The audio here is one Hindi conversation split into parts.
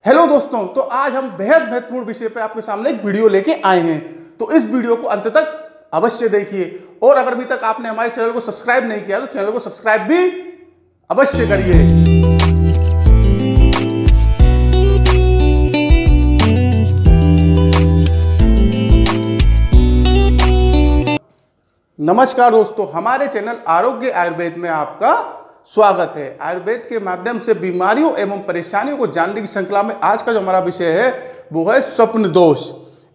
हेलो दोस्तों, तो आज हम बेहद महत्वपूर्ण विषय पे आपके सामने एक वीडियो लेके आए हैं। तो इस वीडियो को अंत तक अवश्य देखिए और अगर अभी तक आपने हमारे चैनल को सब्सक्राइब नहीं किया तो चैनल को सब्सक्राइब भी अवश्य करिए। नमस्कार दोस्तों, हमारे चैनल आरोग्य आयुर्वेद में आपका स्वागत है। आयुर्वेद के माध्यम से बीमारियों एवं परेशानियों को जानने की श्रृंखला में आज का जो हमारा विषय है वो है स्वप्न दोष।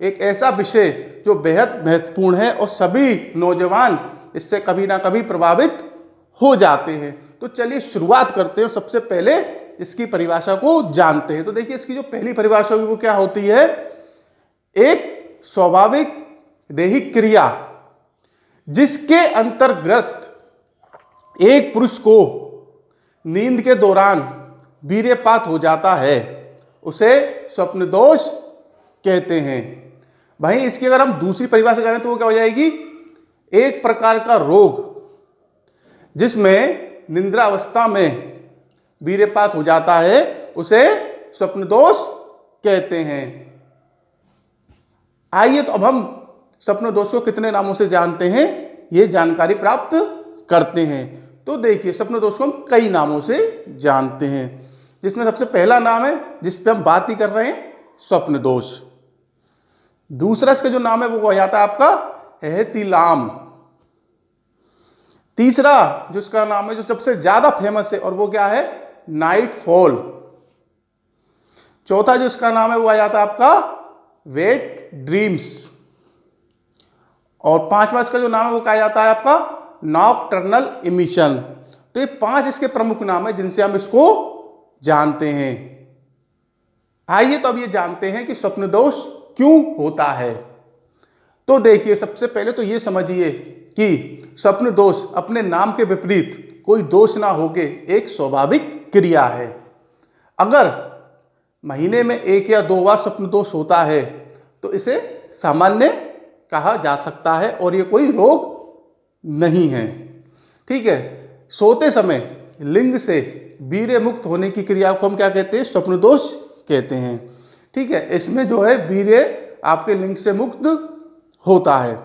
एक ऐसा विषय जो बेहद महत्वपूर्ण है और सभी नौजवान इससे कभी ना कभी प्रभावित हो जाते हैं। तो चलिए शुरुआत करते हैं। सबसे पहले इसकी परिभाषा को जानते हैं। तो देखिए, इसकी जो पहली परिभाषा होगी वो क्या होती है? एक स्वाभाविक दैहिक क्रिया जिसके अंतर्गत एक पुरुष को नींद के दौरान वीर्यपात हो जाता है, उसे स्वप्न दोष कहते हैं। भाई, इसकी अगर हम दूसरी परिभाषा करें तो वो क्या हो जाएगी? एक प्रकार का रोग जिसमें निद्रावस्था में वीर्यपात हो जाता है, उसे स्वप्न दोष कहते हैं। आइए तो अब हम स्वप्न दोष को कितने नामों से जानते हैं, ये जानकारी प्राप्त करते हैं। तो देखिए, स्वप्न दोष को हम कई नामों से जानते हैं, जिसमें सबसे पहला नाम है जिस पे हम बात ही कर रहे हैं, स्वप्न दोष। दूसरा इसका जो नाम है वो हो जाता है आपका एहतिलाम। तीसरा जो इसका नाम है जो सबसे ज्यादा फेमस है और वो क्या है? Night fall. चौथा जो इसका नाम है वो आ जाता है आपका वेट ड्रीम्स। और पांचवा इसका जो नाम है वो कहा जाता है आपका नॉकटर्नल इमिशन। तो ये 5 इसके प्रमुख नाम है जिनसे हम इसको जानते हैं। आइए तो अब ये जानते हैं कि स्वप्न दोष क्यों होता है। तो देखिए, सबसे पहले तो ये समझिए कि स्वप्न दोष अपने नाम के विपरीत कोई दोष ना होके एक स्वाभाविक क्रिया है। अगर महीने में 1 या 2 बार स्वप्न दोष होता है तो इसे सामान्य कहा जा सकता है और ये कोई रोग नहीं है। ठीक है। सोते समय लिंग से वीर्य मुक्त होने की क्रिया को हम क्या कहते हैं? स्वप्न दोष कहते हैं। ठीक है। इसमें जो है वीर्य आपके लिंग से मुक्त होता है।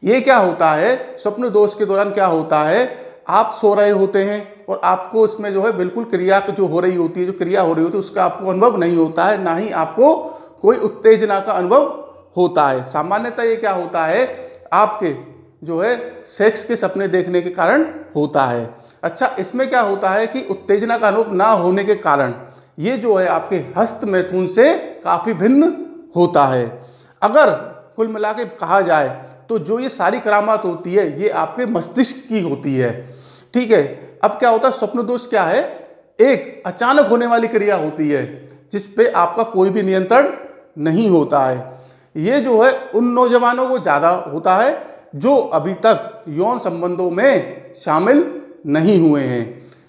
ये क्या होता है? स्वप्न दोष के दौरान क्या होता है? आप सो रहे होते हैं और आपको उसमें जो है बिल्कुल क्रिया जो हो रही होती है, जो क्रिया हो रही होती है उसका आपको अनुभव नहीं होता है, ना ही आपको कोई उत्तेजना का अनुभव होता है। सामान्यतः ये क्या होता है? आपके जो है सेक्स के सपने देखने के कारण होता है। अच्छा, इसमें क्या होता है कि उत्तेजना का अनुभव ना होने के कारण ये जो है आपके हस्त मैथुन से काफी भिन्न होता है। अगर कुल मिला के कहा जाए तो जो ये सारी करामात होती है ये आपके मस्तिष्क की होती है। ठीक है। अब क्या होता है? स्वप्न दोष क्या है? एक अचानक होने वाली क्रिया होती है जिस पे आपका कोई भी नियंत्रण नहीं होता है। ये जो है उन नौजवानों को ज्यादा होता है जो अभी तक यौन संबंधों में शामिल नहीं हुए हैं।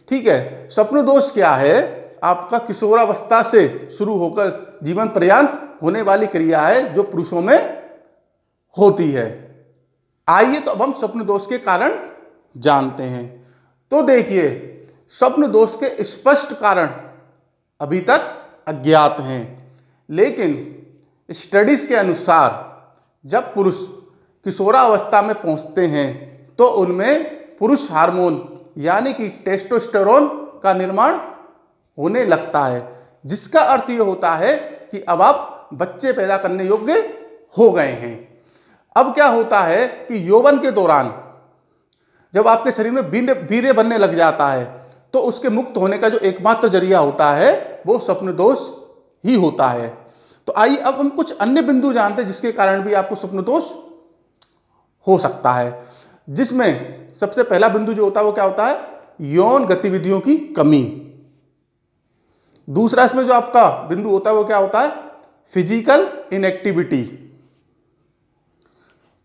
ठीक है। स्वप्न दोष क्या है? आपका किशोरावस्था से शुरू होकर जीवन पर्यंत होने वाली क्रिया है जो पुरुषों में होती है। आइए तो अब हम स्वप्न दोष के कारण जानते हैं। तो देखिए, स्वप्न दोष के स्पष्ट कारण अभी तक अज्ञात हैं, लेकिन स्टडीज के अनुसार जब पुरुष किशोरावस्था में पहुंचते हैं तो उनमें पुरुष हार्मोन यानी कि टेस्टोस्टेरोन का निर्माण होने लगता है, जिसका अर्थ ये होता है कि अब आप बच्चे पैदा करने योग्य हो गए हैं। अब क्या होता है कि यौवन के दौरान जब आपके शरीर में वीर्य बनने लग जाता है तो उसके मुक्त होने का जो एकमात्र जरिया होता है वो स्वप्न दोष ही होता है। तो आइए अब हम कुछ अन्य बिंदु जानते हैं जिसके कारण भी आपको स्वप्न दोष हो सकता है, जिसमें सबसे पहला बिंदु जो होता है वो क्या होता है? यौन गतिविधियों की कमी। दूसरा इसमें जो आपका बिंदु होता है वो क्या होता है? Physical inactivity.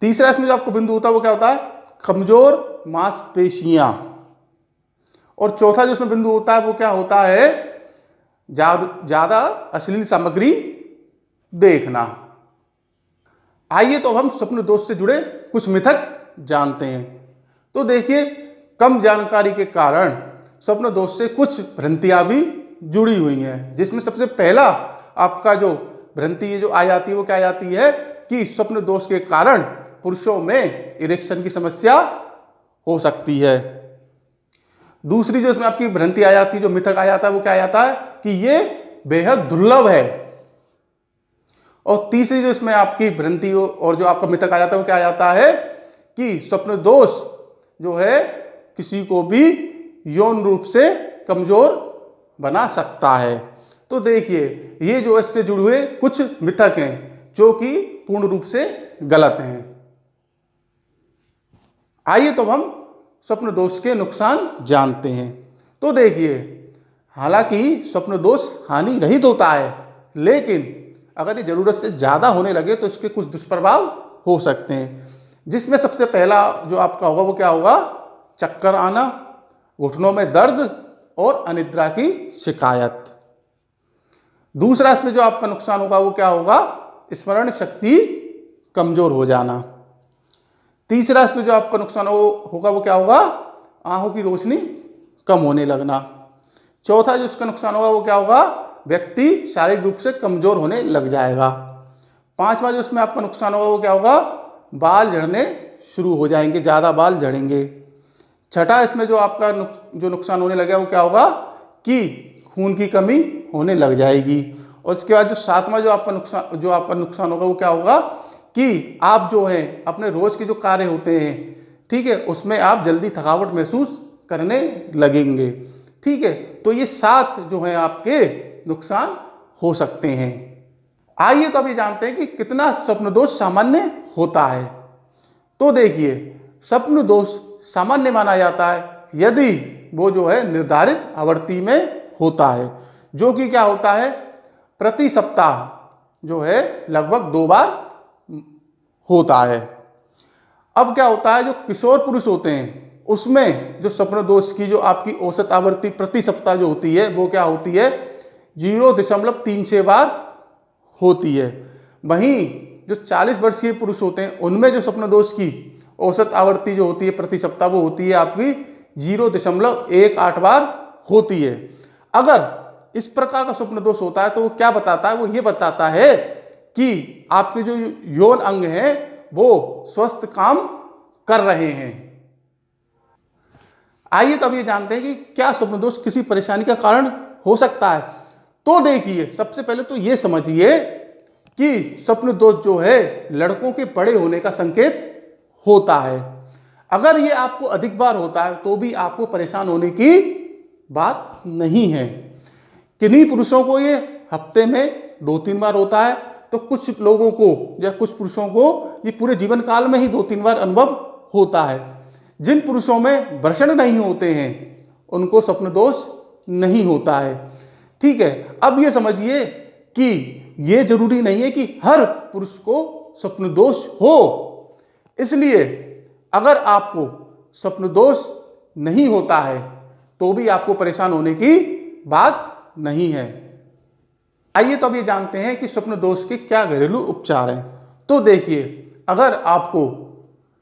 तीसरा इसमें जो आपको बिंदु होता है वो क्या होता है? कमजोर मांसपेशियां। और चौथा जो इसमें बिंदु होता है वो क्या होता है? ज्यादा अश्लील सामग्री देखना। आइए तो अब हम स्वप्न दोष से जुड़े कुछ मिथक जानते हैं। तो देखिए, कम जानकारी के कारण स्वप्न दोष से कुछ भ्रांतियां भी जुड़ी हुई हैं, जिसमें सबसे पहला आपका जो भ्रांति जो आ जाती है वो क्या आ जाती है कि स्वप्न दोष के कारण पुरुषों में इरेक्शन की समस्या हो सकती है। दूसरी जो इसमें आपकी भ्रांति आ जाती है, जो मिथक आ जाता है, वो क्या आ जाता है कि ये बेहद दुर्लभ है। और तीसरी जो इसमें आपकी भ्रांति और जो आपका मिथक आ जाता है वो क्या आ जाता है कि स्वप्न दोष जो है किसी को भी यौन रूप से कमजोर बना सकता है। तो देखिए ये जो इससे जुड़े हुए कुछ मिथक हैं जो कि पूर्ण रूप से गलत हैं। आइए तो हम स्वप्न दोष के नुकसान जानते हैं। तो देखिए, हालांकि स्वप्न दोष हानि रहित होता है, लेकिन अगर ये जरूरत से ज्यादा होने लगे तो इसके कुछ दुष्प्रभाव हो सकते हैं, जिसमें सबसे पहला जो आपका होगा वो क्या होगा, चक्कर आना, घुटनों में दर्द और अनिद्रा की शिकायत। दूसरा इसमें जो आपका नुकसान होगा वो क्या होगा, स्मरण शक्ति कमजोर हो जाना। तीसरा इसमें जो आपका नुकसान होगा वो क्या होगा, आंखों की रोशनी कम होने लगना। चौथा जो इसका नुकसान होगा वो क्या होगा, व्यक्ति शारीरिक रूप से कमजोर होने लग जाएगा। पांचवा जो इसमें आपका नुकसान होगा वो क्या होगा, बाल झड़ने शुरू हो जाएंगे, ज़्यादा बाल झड़ेंगे। छठा इसमें जो आपका जो नुकसान होने लगेगा वो क्या होगा कि खून की कमी होने लग जाएगी। और उसके बाद जो सातवां जो आपका नुकसान होगा वो क्या होगा कि आप जो है अपने रोज के जो कार्य होते हैं, ठीक है, उसमें आप जल्दी थकावट महसूस करने लगेंगे। ठीक है, तो ये 7 जो है आपके नुकसान हो सकते हैं। आइए तो अभी जानते हैं कि कितना स्वप्न दोष सामान्य होता है। तो देखिए, स्वप्न दोष सामान्य माना जाता है यदि वो जो है निर्धारित आवृत्ति में होता है, जो कि क्या होता है, प्रति सप्ताह जो है लगभग 2 बार होता है। अब क्या होता है, जो किशोर पुरुष होते हैं उसमें जो स्वप्न दोष की जो आपकी औसत आवृत्ति प्रति सप्ताह जो होती है वो क्या होती है, 0.36 बार होती है। वहीं जो 40 वर्षीय पुरुष होते हैं उनमें जो स्वप्न दोष की औसत आवृत्ति जो होती है प्रति सप्ताह वो होती है आपकी 0.18 बार होती है। अगर इस प्रकार का स्वप्न दोष होता है तो वो क्या बताता है, वो ये बताता है कि आपके जो यौन अंग हैं वो स्वस्थ काम कर रहे हैं। आइए तो अब ये जानते हैं कि क्या स्वप्न दोष किसी परेशानी का कारण हो सकता है। तो देखिए, सबसे पहले तो ये समझिए कि स्वप्न दोष जो है लड़कों के बड़े होने का संकेत होता है। अगर ये आपको अधिक बार होता है तो भी आपको परेशान होने की बात नहीं है। किन्हीं पुरुषों को ये हफ्ते में 2-3 बार होता है, तो कुछ लोगों को या कुछ पुरुषों को ये पूरे जीवन काल में ही 2-3 बार अनुभव होता है। जिन पुरुषों में वृषण नहीं होते हैं उनको स्वप्न दोष नहीं होता है। ठीक है, अब ये समझिए कि ये जरूरी नहीं है कि हर पुरुष को स्वप्न दोष हो। इसलिए अगर आपको स्वप्न दोष नहीं होता है तो भी आपको परेशान होने की बात नहीं है। आइए तो अब ये जानते हैं कि स्वप्न दोष के क्या घरेलू उपचार हैं। तो देखिए, अगर आपको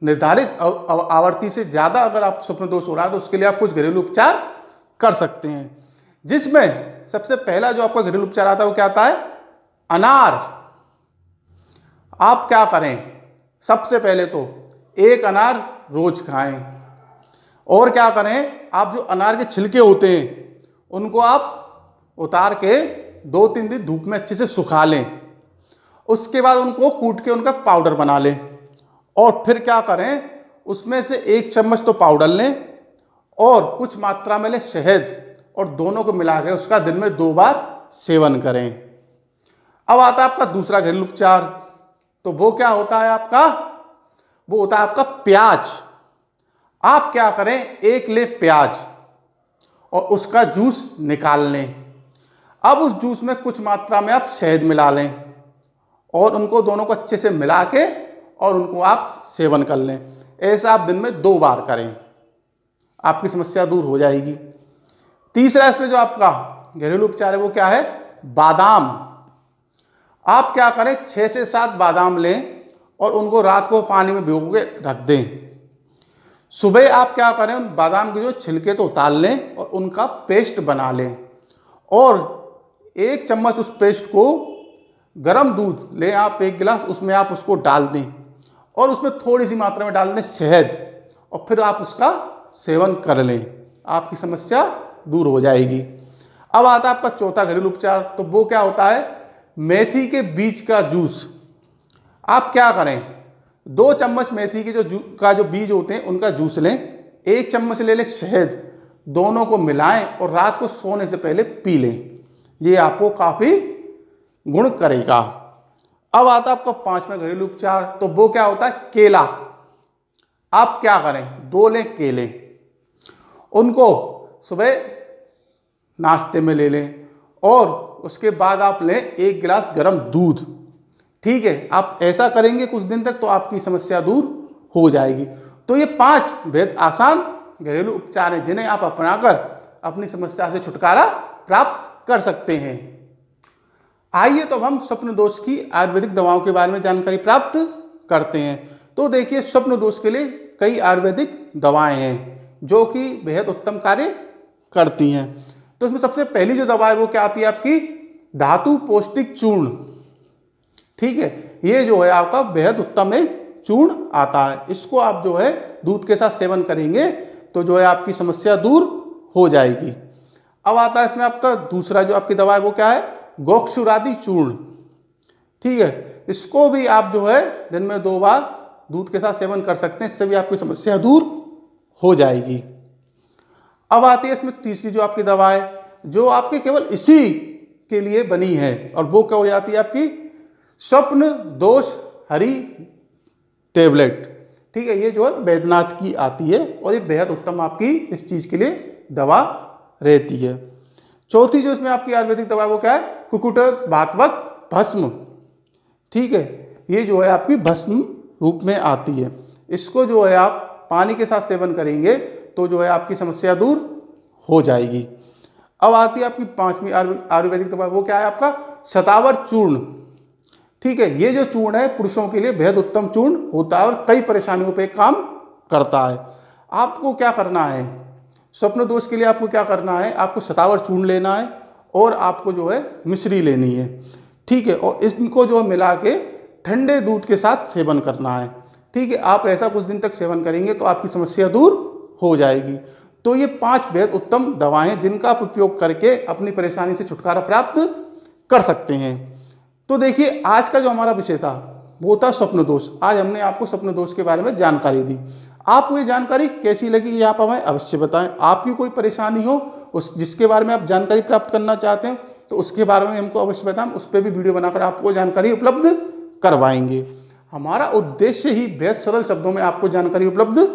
निर्धारित आवृत्ति से ज्यादा अगर आप स्वप्न दोष हो रहा है तो उसके लिए आप कुछ घरेलू उपचार कर सकते हैं, जिसमें सबसे पहला जो आपका घरेलू उपचार आता है वो क्या आता है, अनार। आप क्या करें, सबसे पहले तो 1 अनार रोज खाएं। और क्या करें, आप जो अनार के छिलके होते हैं उनको आप उतार के 2-3 दिन धूप में अच्छे से सुखा लें। उसके बाद उनको कूट के उनका पाउडर बना लें। और फिर क्या करें, उसमें से 1 चम्मच तो पाउडर लें और कुछ मात्रा में लें शहद, और दोनों को मिला के उसका दिन में 2 बार सेवन करें। अब आता है आपका दूसरा घरेलू उपचार। तो वो क्या होता है आपका, वो होता है आपका प्याज। आप क्या करें, 1 ले प्याज और उसका जूस निकाल लें। अब उस जूस में कुछ मात्रा में आप शहद मिला लें और उनको दोनों को अच्छे से मिला के और उनको आप सेवन कर लें। ऐसा आप दिन में 2 बार करें, आपकी समस्या दूर हो जाएगी। तीसरा इसमें जो आपका घरेलू उपचार है वो क्या है, बादाम। आप क्या करें, 6 से 7 बादाम लें और उनको रात को पानी में भिगो के रख दें। सुबह आप क्या करें, उन बादाम के जो छिलके तो उतार लें और उनका पेस्ट बना लें और 1 चम्मच उस पेस्ट को गर्म दूध ले आप 1 गिलास, उसमें आप उसको डाल दें और उसमें थोड़ी सी मात्रा में डाल दें शहद और फिर आप उसका सेवन कर लें, आपकी समस्या दूर हो जाएगी। अब आता है आपका चौथा घरेलू उपचार, तो वो क्या होता है, मेथी के बीज का जूस। आप क्या करें, 2 चम्मच मेथी के जो बीज होते हैं उनका जूस लें, 1 चम्मच ले लें शहद, दोनों को मिलाएं और रात को सोने से पहले पी लें। ये आपको काफ़ी गुण करेगा। अब आता है आपका 5वां घरेलू उपचार, तो वो क्या होता है, केला। आप क्या करें, 2 लें केले, उनको सुबह नाश्ते में ले लें और उसके बाद आप लें 1 गिलास गर्म दूध। ठीक है, आप ऐसा करेंगे कुछ दिन तक तो आपकी समस्या दूर हो जाएगी। तो ये 5 बेहद आसान घरेलू उपचार हैं जिन्हें आप अपनाकर अपनी समस्या से छुटकारा प्राप्त कर सकते हैं। आइए तो अब हम स्वप्न दोष की आयुर्वेदिक दवाओं के बारे में जानकारी प्राप्त करते हैं। तो देखिए, स्वप्न दोष के लिए कई आयुर्वेदिक दवाएं हैं जो कि बेहद उत्तम कार्य करती हैं। तो इसमें सबसे पहली जो दवा है वो क्या आती है, आपकी धातु पौष्टिक चूर्ण। ठीक है, ये जो है आपका बेहद उत्तम एक चूर्ण आता है, इसको आप जो है दूध के साथ सेवन करेंगे तो जो है आपकी समस्या दूर हो जाएगी। अब आता है इसमें आपका दूसरा जो आपकी दवा है वो क्या है, गोक्षुरादि चूर्ण। ठीक है, इसको भी आप जो है दिन में 2 बार दूध के साथ सेवन कर सकते हैं, इससे भी आपकी समस्या दूर हो जाएगी। अब आती है इसमें तीसरी जो आपकी दवा है जो आपके केवल इसी के लिए बनी है, और वो क्या हो जाती है आपकी स्वप्न दोष हरी टेबलेट। ठीक है, ये जो है बैद्यनाथ की आती है और ये बेहद उत्तम आपकी इस चीज के लिए दवा रहती है। चौथी जो इसमें आपकी आयुर्वेदिक दवा वो क्या है, कुकुट बातवक भस्म। ठीक है, ये जो है आपकी भस्म रूप में आती है, इसको जो है आप पानी के साथ सेवन करेंगे तो जो है आपकी समस्या दूर हो जाएगी। अब आती है आपकी 5वीं आयुर्वेदिक दवा, वो क्या है आपका शतावर चूर्ण। ठीक है, ये जो चूर्ण है पुरुषों के लिए बेहद उत्तम चूर्ण होता है और कई परेशानियों पे काम करता है। आपको क्या करना है, स्वप्न दोष के लिए आपको क्या करना है, आपको शतावर चूर्ण लेना है और आपको जो है मिश्री लेनी है। ठीक है, और इनको जो मिला के ठंडे दूध के साथ सेवन करना है। ठीक है, आप ऐसा कुछ दिन तक सेवन करेंगे तो आपकी समस्या दूर हो जाएगी। तो ये 5 बेहद उत्तम दवाएं जिनका आप उपयोग करके अपनी परेशानी से छुटकारा प्राप्त कर सकते हैं। तो देखिए, आज का जो हमारा विषय था वो था स्वप्न दोष। आज हमने आपको स्वप्न दोष के बारे में जानकारी दी। आपको ये जानकारी कैसी लगी ये आप हमें अवश्य बताएं। आपकी कोई परेशानी हो उस जिसके बारे में आप जानकारी प्राप्त करना चाहते हैं तो उसके बारे में हमको अवश्य बताएं, उस पर भी वीडियो बनाकर आपको जानकारी उपलब्ध करवाएंगे। हमारा उद्देश्य ही बेहद सरल शब्दों में आपको जानकारी उपलब्ध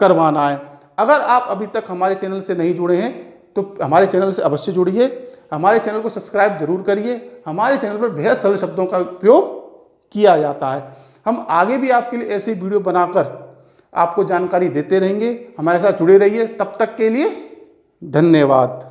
करवाना है। अगर आप अभी तक हमारे चैनल से नहीं जुड़े हैं तो हमारे चैनल से अवश्य जुड़िए, हमारे चैनल को सब्सक्राइब जरूर करिए। हमारे चैनल पर बेहद सरल शब्दों का उपयोग किया जाता है। हम आगे भी आपके लिए ऐसी वीडियो बनाकर आपको जानकारी देते रहेंगे। हमारे साथ जुड़े रहिए। तब तक के लिए धन्यवाद।